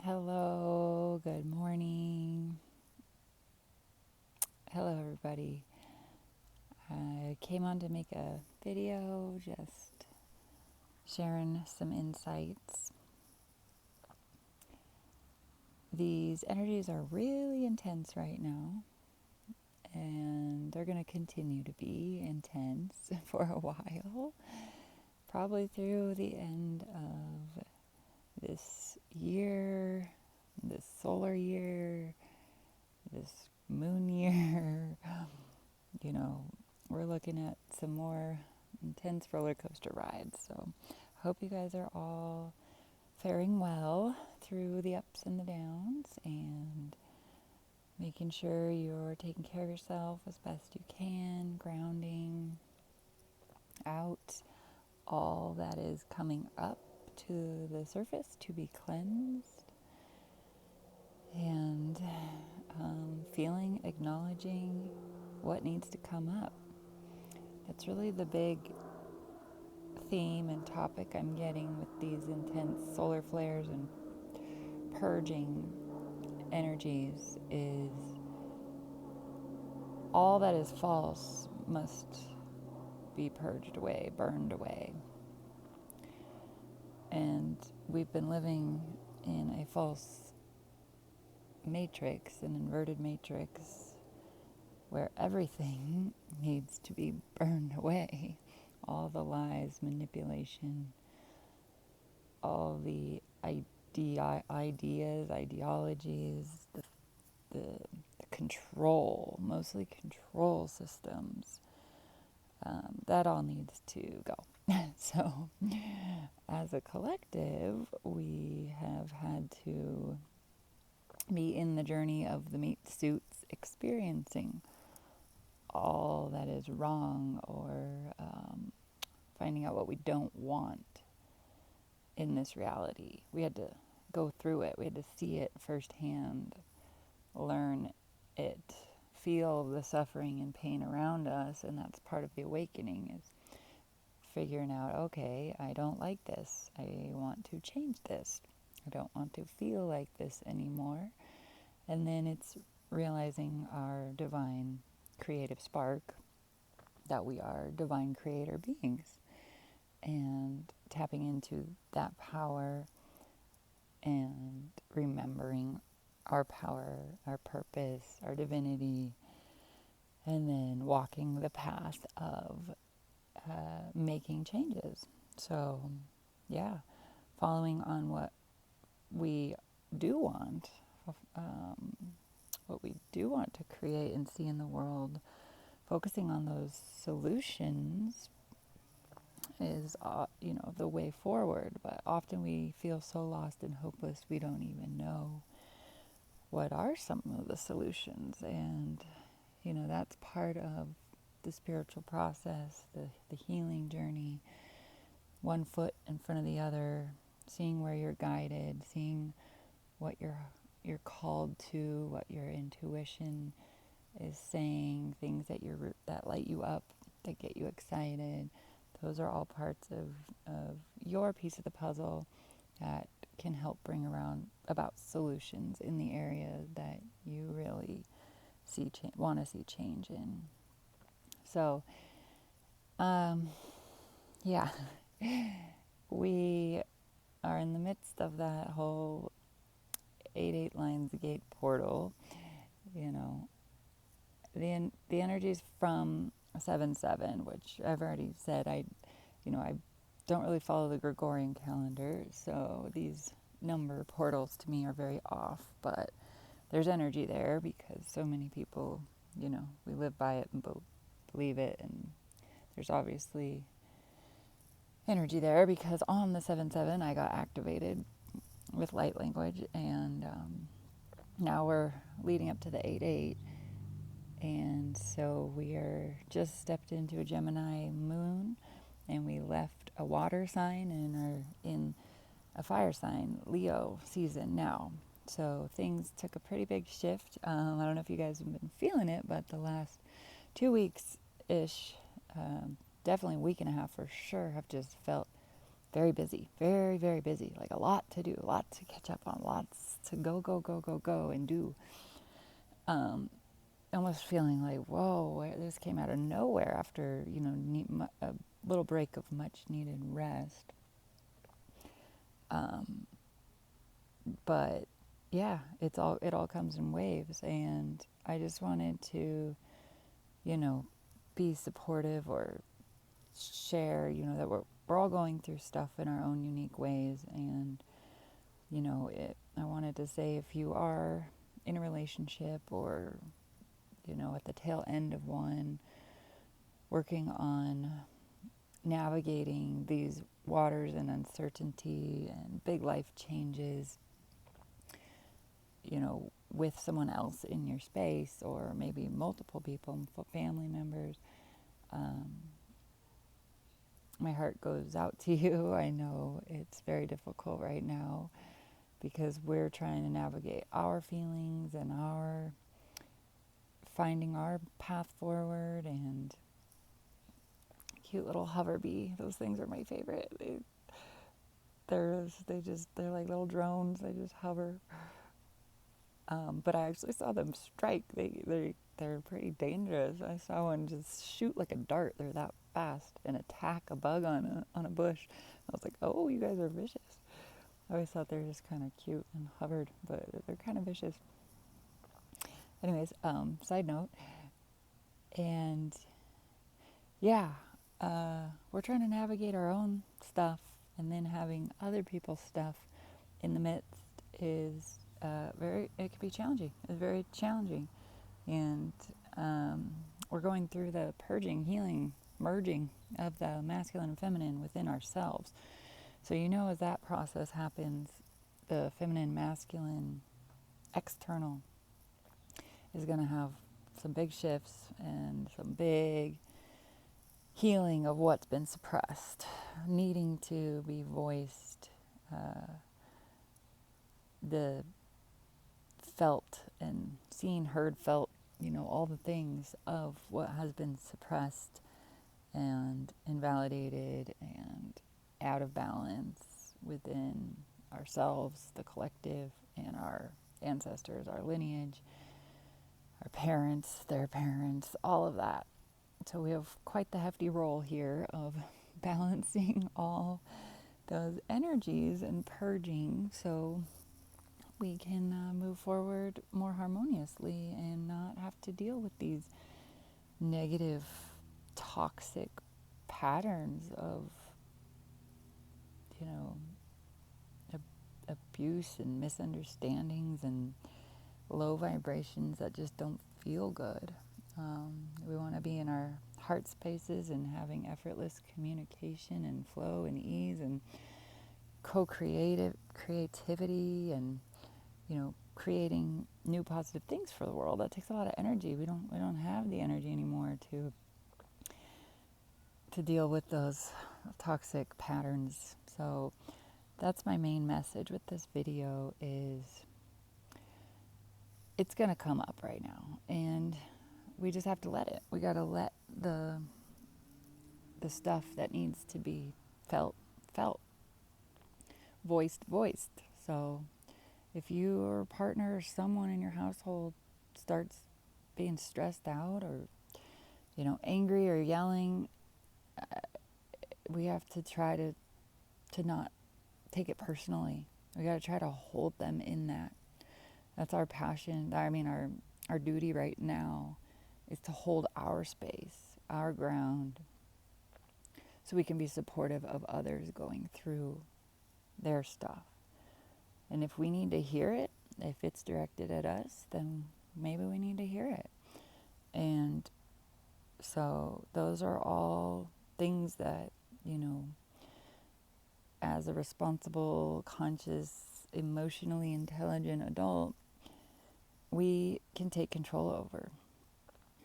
Hello, good morning. Hello, everybody. I came on to make a video just sharing some insights. These energies are really intense right now, and they're going to continue to be intense for a while, probably through the end of this year, this solar year, this moon year. You know, we're looking at some more intense roller coaster rides. So I hope you guys are all faring well through the ups and the downs and making sure you're taking care of yourself as best you can, grounding out all that is coming up to the surface to be cleansed, and feeling, acknowledging what needs to come up. That's really the big theme and topic I'm getting with these intense solar flares and purging energies is all that is false must be purged away, burned away. And we've been living in a false matrix, an inverted matrix, where everything needs to be burned away. All the lies, manipulation, all the ideas, ideologies, the control, mostly control systems, that all needs to go. So, as a collective, we have had to be in the journey of the meat suits, experiencing all that is wrong, or finding out what we don't want in this reality. We had to go through it. We had to see it firsthand, learn it, feel the suffering and pain around us, and that's part of the awakening, is figuring out, okay, I don't like this. I want to change this. I don't want to feel like this anymore. And then it's realizing our divine creative spark, that we are divine creator beings, and tapping into that power and remembering our power, our purpose, our divinity, and then walking the path of making changes. So, yeah, following on what we do want, what we do want to create and see in the world, focusing on those solutions is, the way forward. But often we feel so lost and hopeless we don't even know what are some of the solutions. And, that's part of the spiritual process, the healing journey, one foot in front of the other, seeing where you're guided, seeing what you're called to, what your intuition is saying, things that light you up, that get you excited. Those are all parts of your piece of the puzzle that can help bring about solutions in the area that you really want to see change in. So, yeah, we are in the midst of that whole 8 lines gate portal. The energies from 7/7, which I've already said, I don't really follow the Gregorian calendar, so these number portals to me are very off, but there's energy there because so many people, we live by it and believe it, and there's obviously energy there because on the 7/7 I got activated with light language, and now we're leading up to the 8/8, and so we are just stepped into a Gemini moon, and we left a water sign and are in a fire sign, Leo season now. So things took a pretty big shift. I don't know if you guys have been feeling it, but the last 2 weeks-ish, definitely a week and a half for sure, have just felt very busy, very, very busy, like a lot to do, a lot to catch up on, lots to go and do. Almost feeling like, whoa, this came out of nowhere after, a little break of much needed rest. But yeah, it all comes in waves, and I just wanted to, be supportive or share, that we're all going through stuff in our own unique ways. And, I wanted to say, if you are in a relationship or, at the tail end of one, working on navigating these waters and uncertainty and big life changes, with someone else in your space, or maybe multiple people, family members, my heart goes out to you. I know it's very difficult right now because we're trying to navigate our feelings and finding our path forward. And cute little hover bee, those things are my favorite. They're like little drones. They just hover. But I actually saw them strike. They're pretty dangerous. I saw one just shoot like a dart. They're that fast and attack a bug on a bush. I was like, oh, you guys are vicious. I always thought they were just kind of cute and hovered, but they're kind of vicious. Anyways, side note. And yeah, we're trying to navigate our own stuff, and then having other people's stuff in the midst is it can be challenging. It's very challenging. And we're going through the purging, healing, merging of the masculine and feminine within ourselves. So, as that process happens, the feminine, masculine, external is going to have some big shifts and some big healing of what's been suppressed, needing to be voiced, the felt and seen, heard, felt, all the things of what has been suppressed and invalidated and out of balance within ourselves, the collective, and our ancestors, our lineage, our parents, their parents, all of that. So we have quite the hefty role here of balancing all those energies and purging, so we can move forward more harmoniously and not have to deal with these negative, toxic patterns of, abuse and misunderstandings and low vibrations that just don't feel good. We want to be in our heart spaces and having effortless communication and flow and ease and creativity and, creating new positive things for the world. That takes a lot of energy. We don't have the energy anymore to deal with those toxic patterns. So that's my main message with this video is it's going to come up right now, and we just have to let it. We got to let the stuff that needs to be felt, voiced. So if your partner or someone in your household starts being stressed out or, angry or yelling, we have to try to not take it personally. We got to try to hold them in that. That's our passion. Our duty right now is to hold our space, our ground, so we can be supportive of others going through their stuff. And if we need to hear it, if it's directed at us, then maybe we need to hear it. And so those are all things that, as a responsible, conscious, emotionally intelligent adult, we can take control over.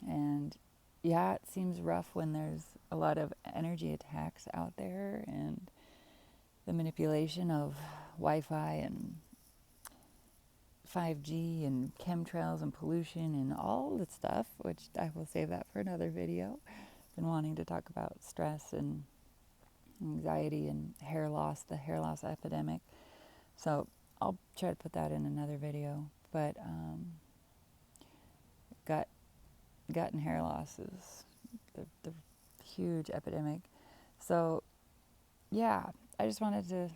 And yeah, it seems rough when there's a lot of energy attacks out there and the manipulation of Wi-Fi and 5G and chemtrails and pollution and all the stuff, which I will save that for another video. Been wanting to talk about stress and anxiety and hair loss, the hair loss epidemic. So I'll try to put that in another video. But gut and hair loss is the huge epidemic. So yeah, I just wanted to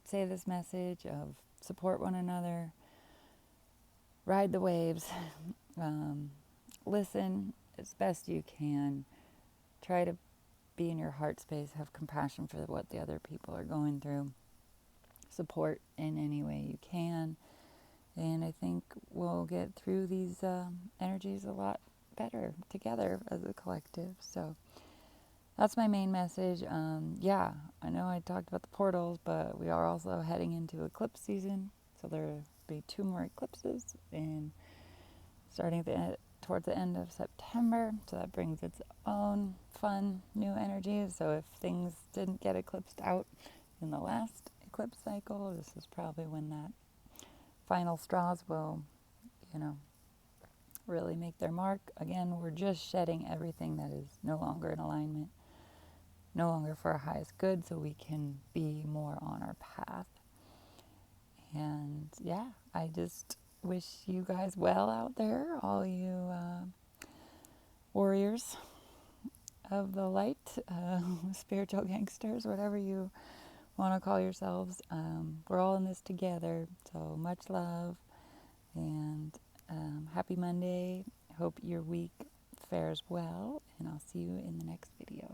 say this message of support one another, ride the waves, listen as best you can, try to be in your heart space, have compassion for what the other people are going through, support in any way you can, and I think we'll get through these energies a lot better together as a collective. So that's my main message. Yeah, I know I talked about the portals, but we are also heading into eclipse season, so there'll be 2 more eclipses, and starting towards the end of September, so that brings its own fun new energies. So if things didn't get eclipsed out in the last eclipse cycle, this is probably when that final straws will, you know, really make their mark. Again, we're just shedding everything that is no longer in alignment, no longer for our highest good, so we can be more on our path. And yeah, I just wish you guys well out there, all you warriors of the light, spiritual gangsters, whatever you want to call yourselves. We're all in this together, so much love, and happy Monday. Hope your week fares well, and I'll see you in the next video.